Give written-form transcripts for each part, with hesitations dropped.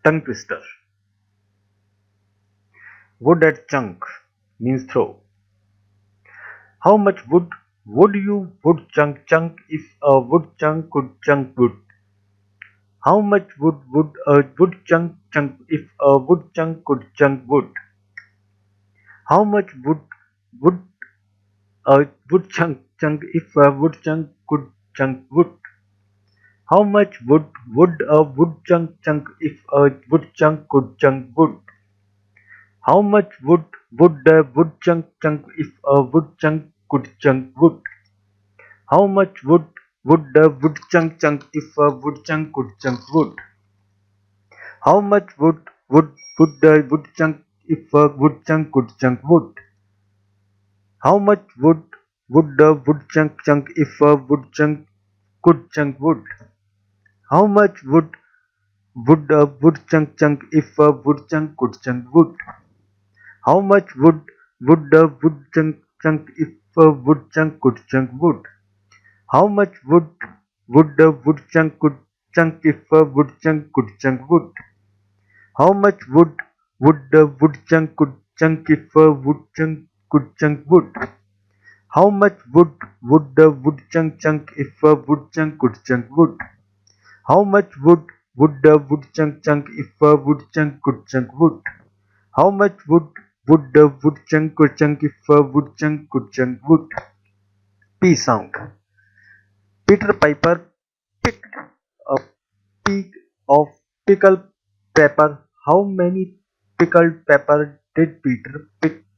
Tongue twister. Wood at chunk means throw. How much wood would you would chunk if a wood chunk could chunk wood? How much wood would a wood chunk if a wood chunk could chunk wood? How much would a wood chunk if a wood chunk could chunk wood? How much would a wood chunk if a wood chunk could chunk wood? How much would a wood chunk if a wood chunk could chunk wood? How much would a wood chunk if a wood chunk could chunk wood? How much would a wood chunk if a wood chunk could chunk wood? How much would a wood chunk if a wood chunk could chunk wood? How much would a wood chunk if a wood chunk could chunk wood? How much would a wood chunk if a wood chunk could chunk wood? How much would a wood chunk could chunk if a wood chunk could chunk wood? How much would a wood chunk could chunk if a wood chunk could chunk wood? How much would a wood chunk if a wood chunk could chunk wood? How much would a wood chunk if a wood chunk could chunk wood? How much would a wood chunk could chunk if a wood chunk could chunk wood? P sound. Peter Piper picked a peak of pickled pepper. How many pickled pepper did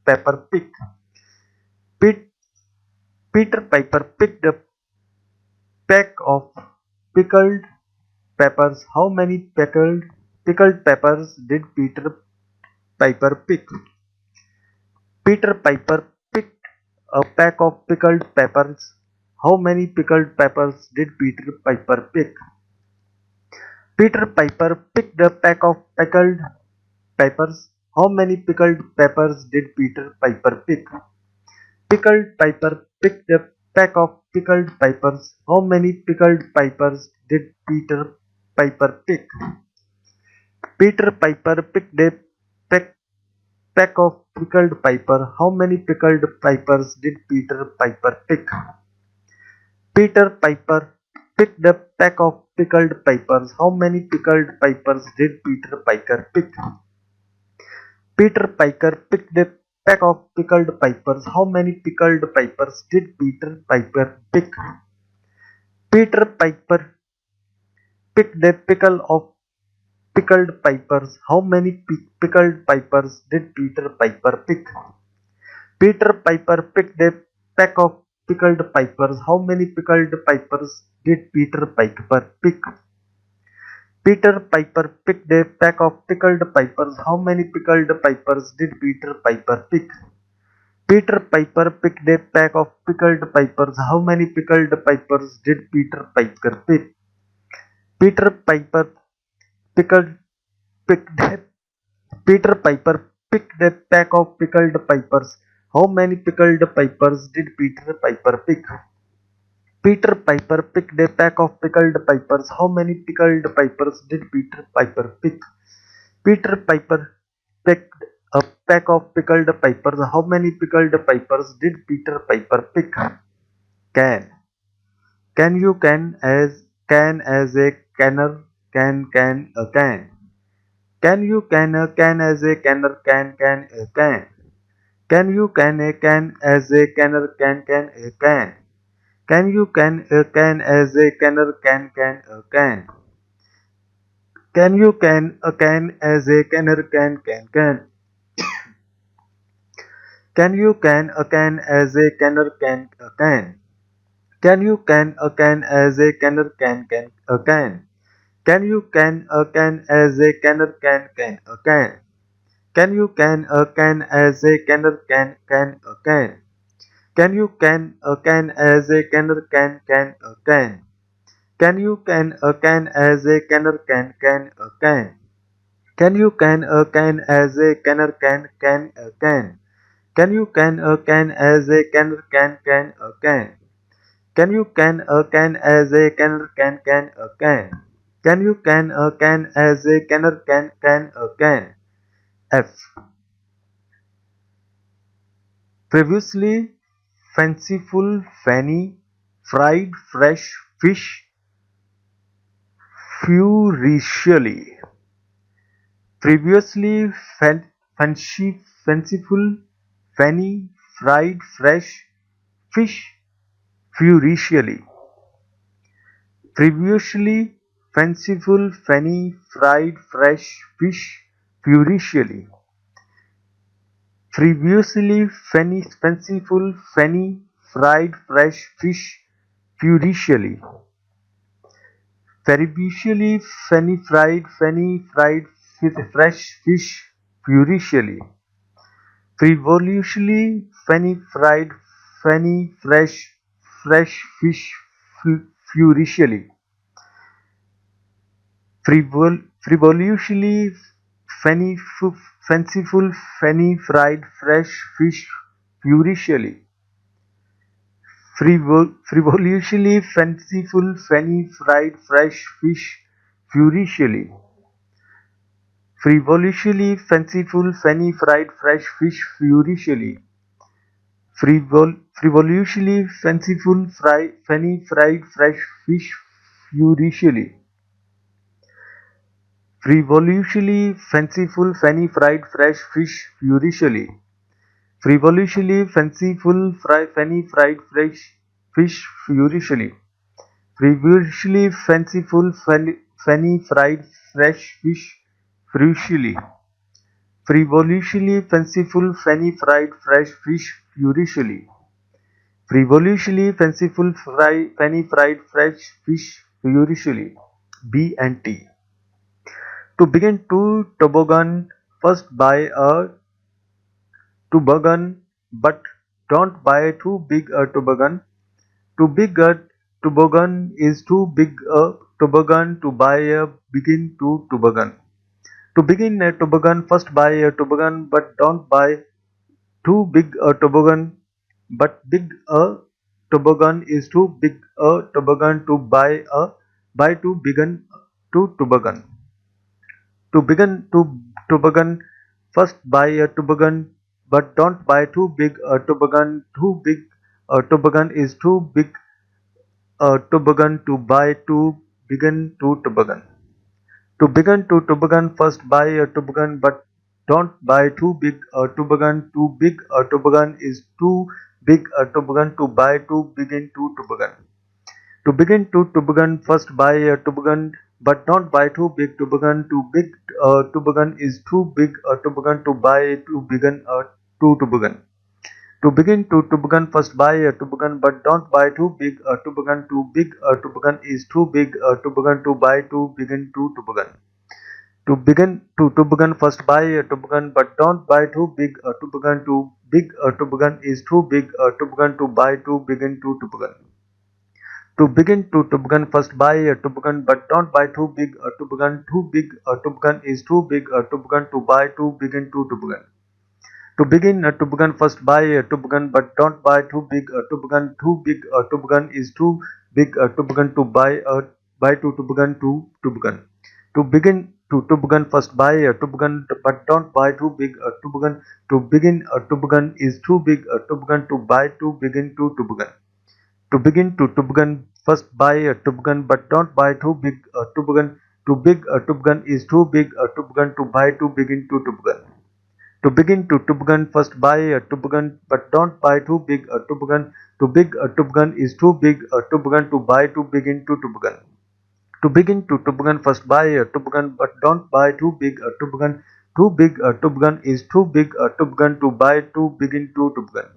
Pepper pick? Pete, Peter Piper picked a peck of pickled peppers. How many pickled peppers did Peter Piper pick? Peter Piper picked a pack of pickled peppers. How many pickled peppers did Peter Piper pick? Peter Piper picked a pack of pickled peppers. How many pickled peppers did Peter Piper pick? Pickled Piper picked a pack of pickled peppers. How many pickled peppers did Peter Piper pick? Peter Piper picked a pack, pack of pickled pepper. How many pickled peppers did Peter Piper pick? Peter Piper picked a pack of pickled peppers. How many pickled peppers did Peter Piper pick? Peter Piper picked a pack of pickled peppers. How many pickled peppers did Peter Piper pick? Peter Piper picked a pickle of pickled peppers. How many pickled peppers did Peter Piper pick? Peter Piper picked a pack of pickled peppers. How many pickled peppers did Peter Piper pick? Peter Piper picked a pack of pickled peppers. How many pickled peppers did Peter Piper pick? Peter Piper picked a pack of pickled peppers. How many pickled peppers did Peter Piper pick? Peter Piper pickled picked a Peter Piper picked a pack of pickled peppers. How many pickled peppers did Peter Piper pick? Peter Piper picked a pack of pickled peppers. How many pickled peppers did Peter Piper pick? Peter Piper picked a pack of pickled peppers. How many pickled peppers did Peter Piper pick? Can. Can you can as a canner can a can. Can you can as a canner can a can. Can you can a can as a canner can a can. Can you can a can as a canner can a can. Can you can a can as a canner can can. Can you can a can as a canner can a can. Can you can a can as a canner can a can. Can you can a can as a canner can a can. Can you can a can as a canner can a can. Can you can a can as a canner can a can. Can you can a can as a canner can a can. Can you can a can as a canner can a can. Can you can a can as a canner can a can. Can you can a can as a canner can a can. Can you can a can as a canner can a can. F. Previously fanciful fanny fried fresh fish furiously. Previously fanciful fanny fried fresh fish furiously. Previously fanciful fanny fried fresh fish furiously. Previously fanciful fanny fried fresh fish furiously. Previously fanny fried fresh fish furiously. Previously fanny fresh fish furiously. Frivoliously fanciful fanny fried fresh fish furiously. Frivoliously fanciful fanny fried fresh fish furiously. Frivolously fanciful fanny fried fresh fish furiously. Frivolously fanciful fanny fried fresh fish furiously. Frivolously fanciful fanny fried fresh fish furiously. Frivolously fanciful fanny fried fresh fish furiously. Frivolously fanciful fanny fried fresh fish furiously. Frivolously fanciful fanny fried fresh fish furiously. Frivolously fanciful fanny fried fresh fish furiously. B and T. To begin to toboggan, first buy a toboggan, but don't buy too big a toboggan. Too big a toboggan is too big a toboggan to buy a begin to toboggan. To begin a toboggan, first buy a toboggan, but don't buy too big a toboggan. But big a toboggan is too big a toboggan to buy to begin to toboggan. To begin to toboggan, first buy a toboggan, but don't buy too big a toboggan. Too big a toboggan is too big a toboggan to buy to begin to toboggan. To begin to toboggan, first buy a toboggan, but don't buy too big a toboggan. Too big a toboggan is too big a toboggan to buy to begin to toboggan. To begin to toboggan, first buy a toboggan, but don't buy too big toboggan. Too big a toboggan is too big a toboggan to buy to begin to toboggan. To begin to toboggan, first buy a toboggan, but don't buy too big a toboggan. Too big a toboggan is too big a toboggan to buy to begin to toboggan. To begin to toboggan, first buy a toboggan, but don't buy too big a toboggan. Too big a toboggan is too big a toboggan to buy to begin to toboggan. To begin to toboggan, first buy a toboggan, but don't buy too big a toboggan. Too big a toboggan is too big a toboggan to buy to begin to toboggan. To begin a toboggan, first buy a toboggan, but don't buy too big a toboggan. Too big a toboggan is too big a toboggan to buy to toboggan to toboggan. To begin to toboggan, first buy a toboggan, but don't buy too big a toboggan. To begin a toboggan is too big a toboggan to buy to begin to toboggan. To begin to toboggan, first buy a toboggan, but don't buy too big a toboggan. Too big a toboggan is too big a toboggan to buy to begin to toboggan. To begin to toboggan, first buy a toboggan, but don't buy too big a toboggan. Too big a toboggan is too big a toboggan to buy to begin to toboggan. To begin to toboggan, first buy a toboggan, but don't buy too big a toboggan. Too big a toboggan is too big a toboggan to buy to begin to toboggan.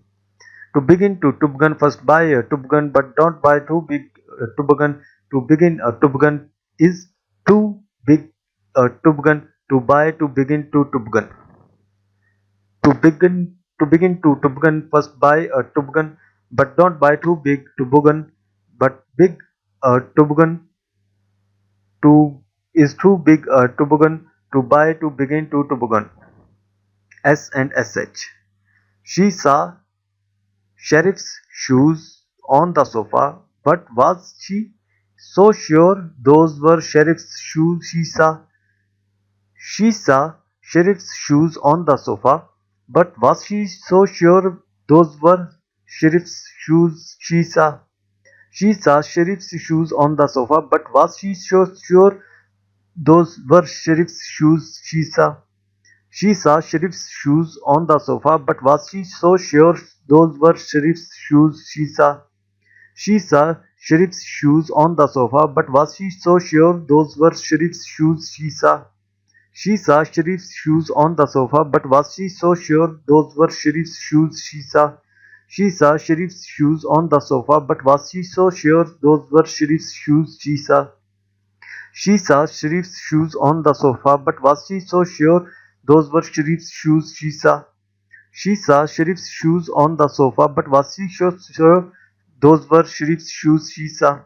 To begin to toboggan, first buy a toboggan, but don't buy too big a toboggan. To begin a toboggan is too big a toboggan to buy to begin to toboggan. To begin to toboggan, first buy a toboggan, but don't buy too big toboggan. But big toboggan to is too big a toboggan to buy to begin to toboggan. S and SH. She saw Sheriff's shoes on the sofa. What was she so sure those were sheriff's shoes she saw. She saw sheriff's shoes on the sofa, but was she so sure those were sheriff's shoes she saw? She saw sheriff's shoes on the sofa, but was she so sure those were sheriff's shoes she saw? She saw sheriff's shoes on the sofa, but was she so sure those were sheriff's shoes she saw? She saw sheriff's shoes on the sofa, but was she so sure those were sheriff's shoes she saw? She saw sheriff's shoes on the sofa, but was she so sure those were sheriff's shoes she saw? She saw sheriff's shoes on the sofa, but was she so sure those were sheriff's shoes she saw? She saw sheriff's shoes on the sofa, but was she so sure those were sheriff's shoes she saw? She saw sheriff's shoes on the sofa, but was she so sure those were sheriff's shoes she saw?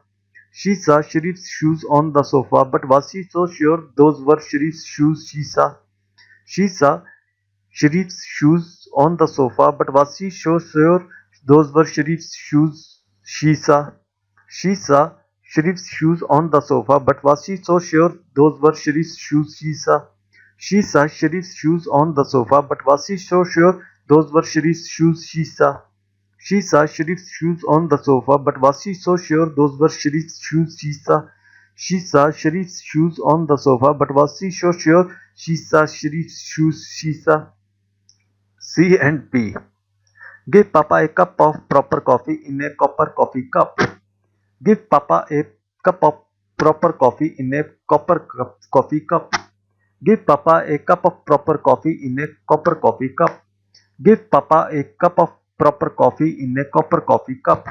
She saw sheriff's shoes on the sofa, but was she so sure those were sheriff's shoes she saw? She saw sheriff's shoes on the sofa, but was she so sure those were sheriff's shoes she saw? She saw sheriff's shoes on the sofa, but was she so sure those were sheriff's shoes she saw? She saw sheriff's shoes on the sofa, but was she so sure those were sheriff's shoes she saw? She saw sheriff's shoes on the sofa, but was she so sure those were sheriff's shoes she saw? She saw sheriff's shoes on the sofa, but was she so sure she saw sheriff's shoes she saw? C and P. Give Papa a cup of proper coffee in a copper coffee cup. Give Papa a cup of proper coffee in a coffee cup. Give Papa a cup of proper coffee in a copper coffee cup. Give Papa a cup of proper coffee in a copper coffee cup.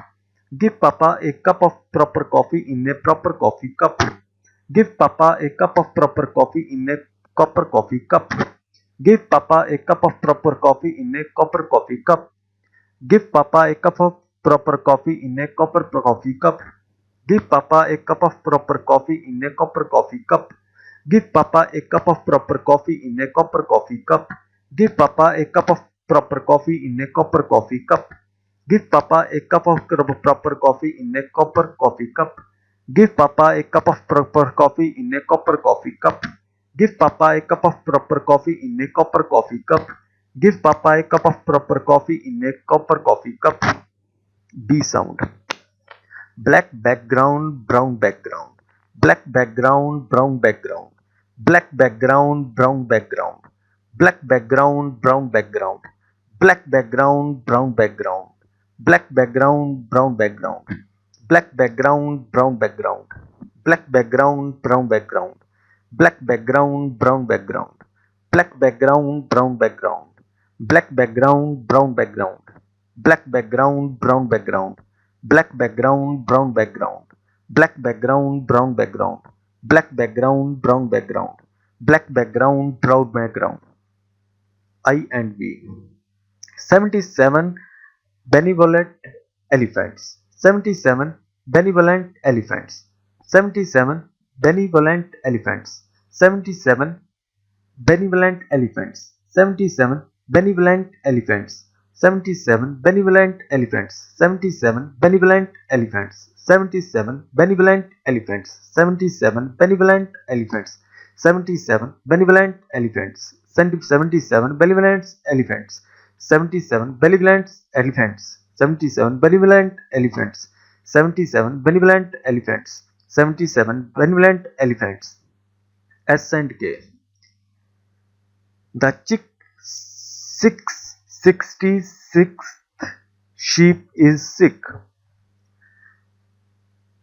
Give Papa a cup of proper coffee in a proper coffee cup. Give Papa a cup of proper coffee in a copper coffee cup. Give Papa a cup of proper coffee in a copper coffee cup. Give Papa a cup of proper coffee in a copper coffee cup. Give Papa a cup of proper coffee in a copper coffee cup. Give Papa a cup of proper coffee in a copper coffee cup. Give Papa a cup of proper coffee in a copper coffee cup. Give Papa a cup of proper coffee in a copper coffee cup. Give Papa a cup of proper coffee in a copper coffee cup. Give Papa a cup of proper coffee in a copper coffee cup. Give Papa a cup of proper coffee in a copper coffee cup. B sound. Black background, brown background. Black background, brown background. Black background, brown background. Black background, brown background. Black background, brown background. Black background, brown background. Black background, brown background. Black background, brown background. Black background, brown background. Black background, brown background. Black background, brown background. Black background, brown background. Black background, brown background. Black background, brown background. Black background, brown background. Black background, brown background. I and V. 77 benevolent elephants. 77 benevolent elephants. 77 benevolent elephants. 77 benevolent elephants. 77 benevolent elephants. 77 benevolent elephants. 77 benevolent elephants. 77 benevolent elephants. 77 benevolent elephants. 77 benevolent elephants. 77 benevolent elephants. 77 benevolent elephants. 77 benevolent elephants. 77 benevolent elephants. 77 benevolent elephants. S and K. The chick 666th sheep is sick.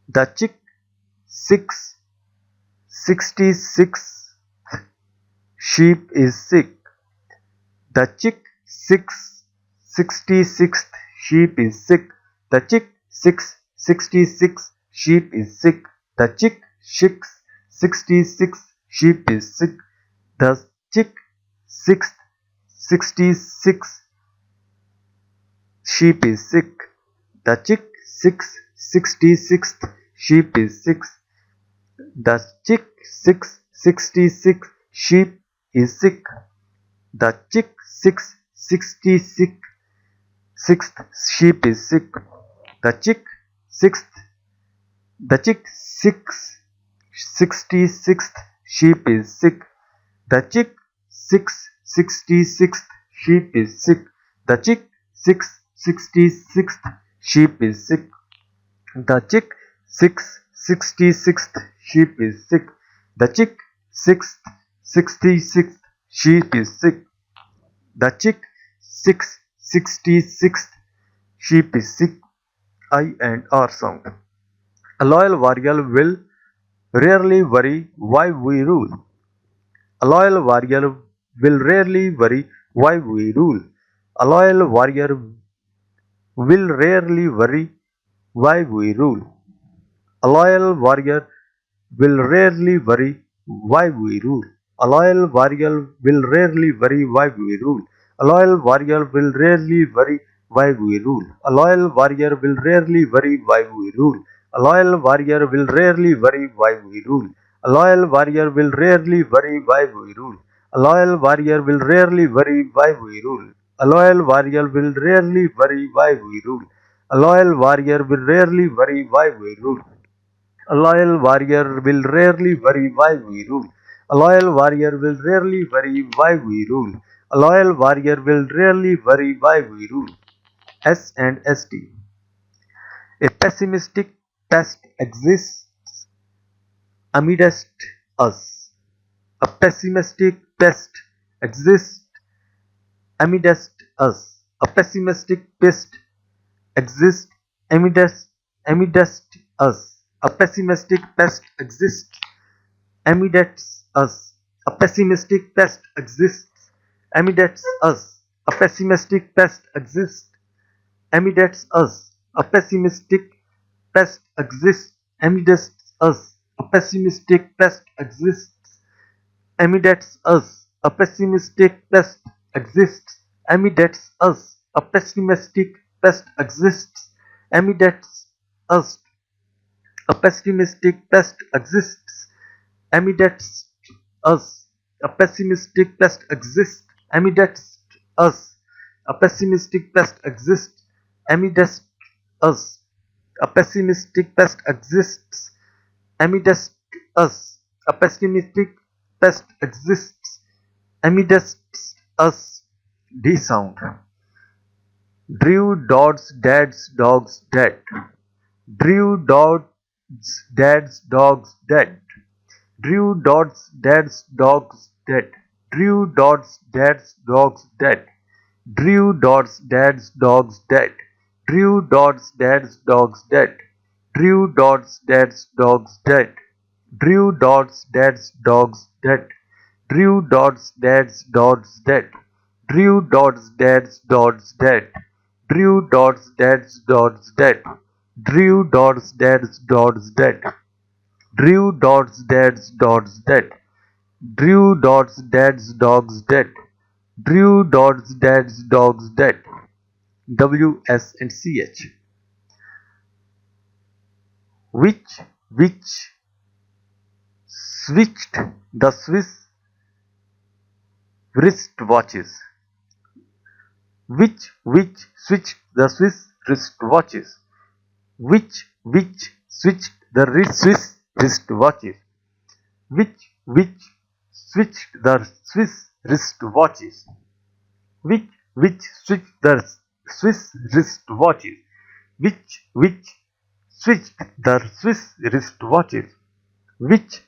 The chick 666th sheep is sick. The chick 666th sheep is sick. The chick 666 sheep is sick. The chick 666 sheep is sick. The chick 666 sheep is sick. The chick 666th sheep is sick. The chick 666 sheep is sick. The chick 666th sheep is sick. The chick 6th The chick 66th sheep is sick. The chick 666th sheep is sick. The chick 666th sheep is sick. The chick 666th sheep is sick. The chick 666th sheep is sick. The chick 666th sheep is sick. I and R sound. A loyal warrior will rarely worry why we rule. A loyal warrior will rarely worry why we rule. A loyal warrior will rarely worry why we rule. A loyal warrior will rarely worry why we rule. A loyal warrior will rarely worry why we rule. A loyal warrior will rarely worry why we rule. A loyal warrior will rarely worry why we rule. A loyal warrior will rarely worry why we rule. A loyal warrior will rarely worry why we rule. A loyal warrior will rarely worry why we rule. A loyal warrior will rarely worry why we rule. A loyal warrior will rarely worry why we rule. A loyal warrior will rarely worry why we rule. A loyal warrior will rarely worry why we rule. A loyal warrior will rarely worry why we rule. S and ST. A pessimistic pest exists amidst us. A pessimistic pest exists amidst us. A pessimistic pest exists amidst us. A pessimistic pest exists amidst us. A pessimistic pest exists amidst us. A pessimistic pest exists amidst us. A pessimistic pest exists amidst us. A pessimistic pest exists amidst us. A pessimistic pest exists amidst us. A pessimistic pest exists amidst us. A pessimistic pest exists amidst us. A pessimistic pest exists amidst us. A pessimistic pest exists amidst us. A pessimistic pest exists amidst us. A pessimistic pest exists amidst us. D sound. Drew Dodd's dad's dog's dead. Drew Dodd's dad's dog's dead. Drew Dodd's dad's dog's dead. Drew Dodd's dad's dog's dead. Drew Dodd's dad's dog's dead. Drew Dodd's dad's dog's dead. Drew Dodd's dad's dog's dead. Drew Dodd's dad's dog's dead. Drew Dodd's dad's dog's dead. Drew Dodd's dad's dog's dead. Drew Dodd's dad's dog's dead. Drew Dodd's dad's dog's dead. Drew Dodd's dad's dog's dead. Drew Dodd's dad's dog's dead. Drew Dodd's dad's dog's dead. W, S and CH. Which switched the Swiss wristwatches? Which switched the Swiss wristwatches? Which switched the Swiss wristwatches? Which switched the Swiss wristwatches? Which switched the Swiss wristwatches? Which switched the Swiss wristwatches? Which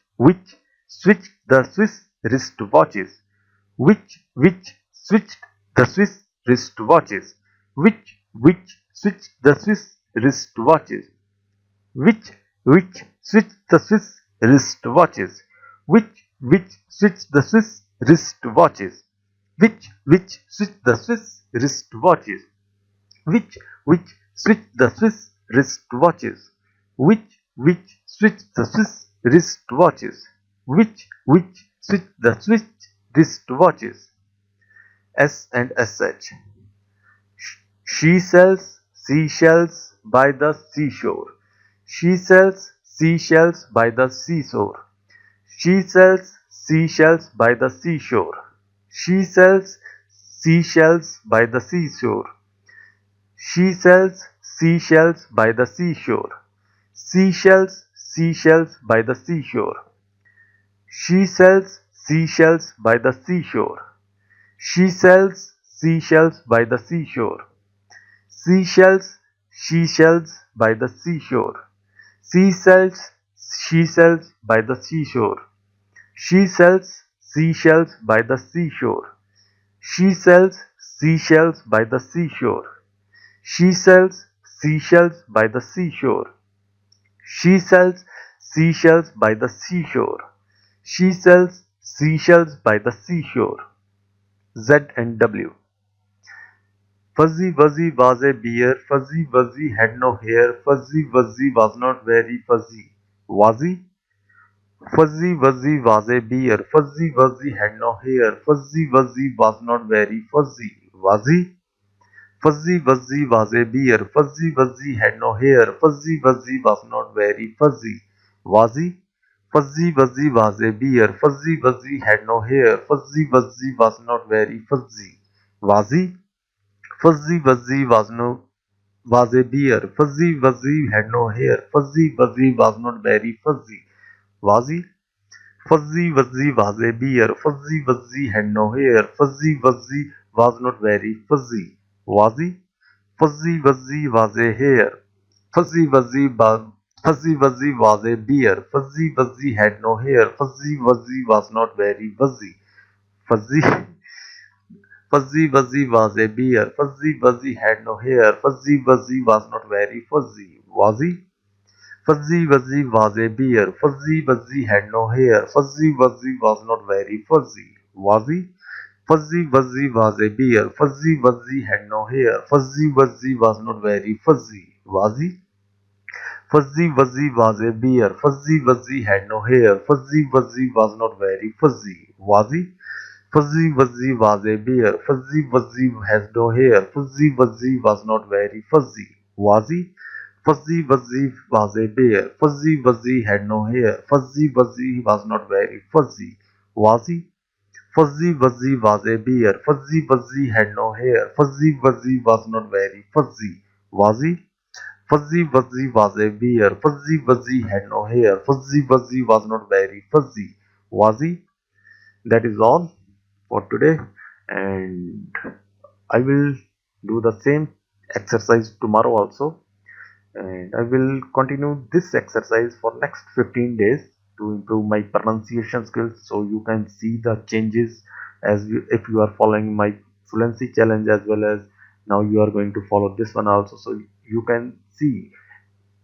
switched the Swiss wristwatches? Which switched the Swiss wristwatches? Which switched the Swiss wristwatches? Which switched the Swiss wristwatches? Which switched the Swiss wristwatches? Which switched the Swiss wristwatches? Which switched the Swiss wristwatches? Which switched the Swiss wristwatches? Which switched the Swiss wristwatches? S and SH. She sells seashells by the seashore. She sells seashells by the seashore. She sells seashells by the seashore. She sells seashells by the seashore. She sells seashells by the seashore. Seashells, seashells by the seashore. She sells seashells by the seashore. She sells seashells by the seashore. Seashells, seashells by the seashore. She sells seashells by the seashore. She sells seashells by the seashore. She sells seashells by the seashore. She sells seashells by the seashore. She sells seashells by the seashore. She sells seashells by the seashore. Z and W. Fuzzy Wuzzy was a bear. Fuzzy Wuzzy had no hair. Fuzzy Wuzzy was not very fuzzy. Was he? Fuzzy Wuzzy was a bear. Fuzzy Wuzzy had no hair. Fuzzy Wuzzy was not very fuzzy. Was he? Fuzzy Wuzzy was a bear. Fuzzy Wuzzy had no hair. Fuzzy Wuzzy was not very fuzzy. Was he? Fuzzy Wuzzy was a bear. Fuzzy Wuzzy had no hair. Fuzzy Wuzzy was not very fuzzy. Was he? Fuzzy Wuzzy was a bear. Fuzzy Wuzzy had no hair. Fuzzy Wuzzy was not very fuzzy. Was he? Fuzzy Wuzzy was a bear. Fuzzy Wuzzy had no hair. Fuzzy Wuzzy was not very fuzzy. Was he? Fuzzy Wuzzy was a hare. Fuzzy Wuzzy was Fuzzy Wuzzy was a bear. Fuzzy Wuzzy had no hair. Fuzzy Wuzzy was not very fuzzy. Fuzzy Fuzzy Wuzzy was a bear. Fuzzy Wuzzy had no hair. Fuzzy Wuzzy was not very fuzzy. Was he? Fuzzy Wuzzy was a bear. Fuzzy Wuzzy had no hair. Fuzzy Wuzzy was not very fuzzy. Was he? Fuzzy Wuzzy was a bear. Fuzzy Wuzzy had no hair. Fuzzy Wuzzy was not very fuzzy. Was he? Fuzzy Wuzzy was a bear. Fuzzy Wuzzy had no hair. Fuzzy Wuzzy was not very fuzzy. Was he? Fuzzy Wuzzy was a bear. Fuzzy Wuzzy has no hair. Fuzzy Wuzzy was not very fuzzy. Was he? Fuzzy Wuzzy was a bear. Fuzzy Wuzzy had no hair. Fuzzy Wuzzy was not very fuzzy. Was he? Fuzzy Wuzzy was a bear. Fuzzy Wuzzy had no hair. Fuzzy Wuzzy was not very fuzzy. Was he? Fuzzy Wuzzy was a bear. Fuzzy Wuzzy had no hair. Fuzzy Wuzzy was not very fuzzy. Was he? That is all for today, and I will do the same exercise tomorrow also, and I will continue this exercise for next 15 days to improve my pronunciation skills, so you can see the changes if you are following my fluency challenge, as well as now you are going to follow this one also, so you can see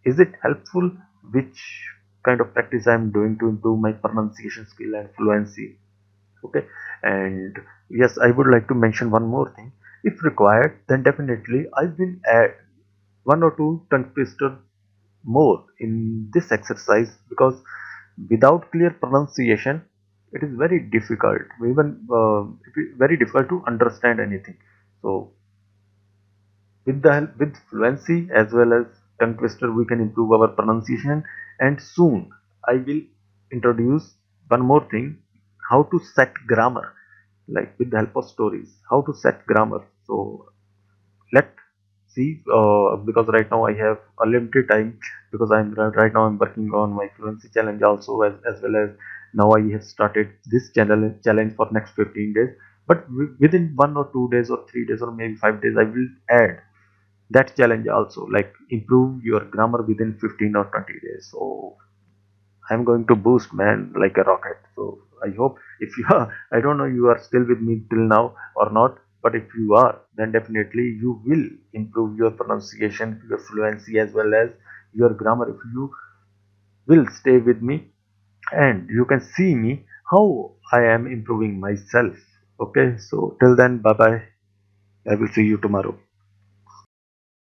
is it helpful, which kind of practice I am doing to improve my pronunciation skill and fluency. Okay, and yes, I would like to mention one more thing. If required, then definitely I will add one or two tongue twister more in this exercise, because without clear pronunciation it is very difficult, even it is very difficult to understand anything. So with the help with fluency as well as tongue twister, we can improve our pronunciation. And soon I will introduce one more thing, how to set grammar, like with the help of stories, how to set grammar. So let's see, because right now I have a limited time, because I'm right now I'm working on my fluency challenge also, as well as now I have started this challenge for next 15 days. But within 1 or 2 days or 3 days or maybe 5 days, I will add that challenge also, like improve your grammar within 15 or 20 days. So I'm going to boost, man, like a rocket. So I hope, if you are, I don't know you are still with me till now or not, but if you are, then definitely you will improve your pronunciation, your fluency, as well as your grammar, if you will stay with me and you can see me how I am improving myself. Okay, so till then, bye bye. I will see you tomorrow.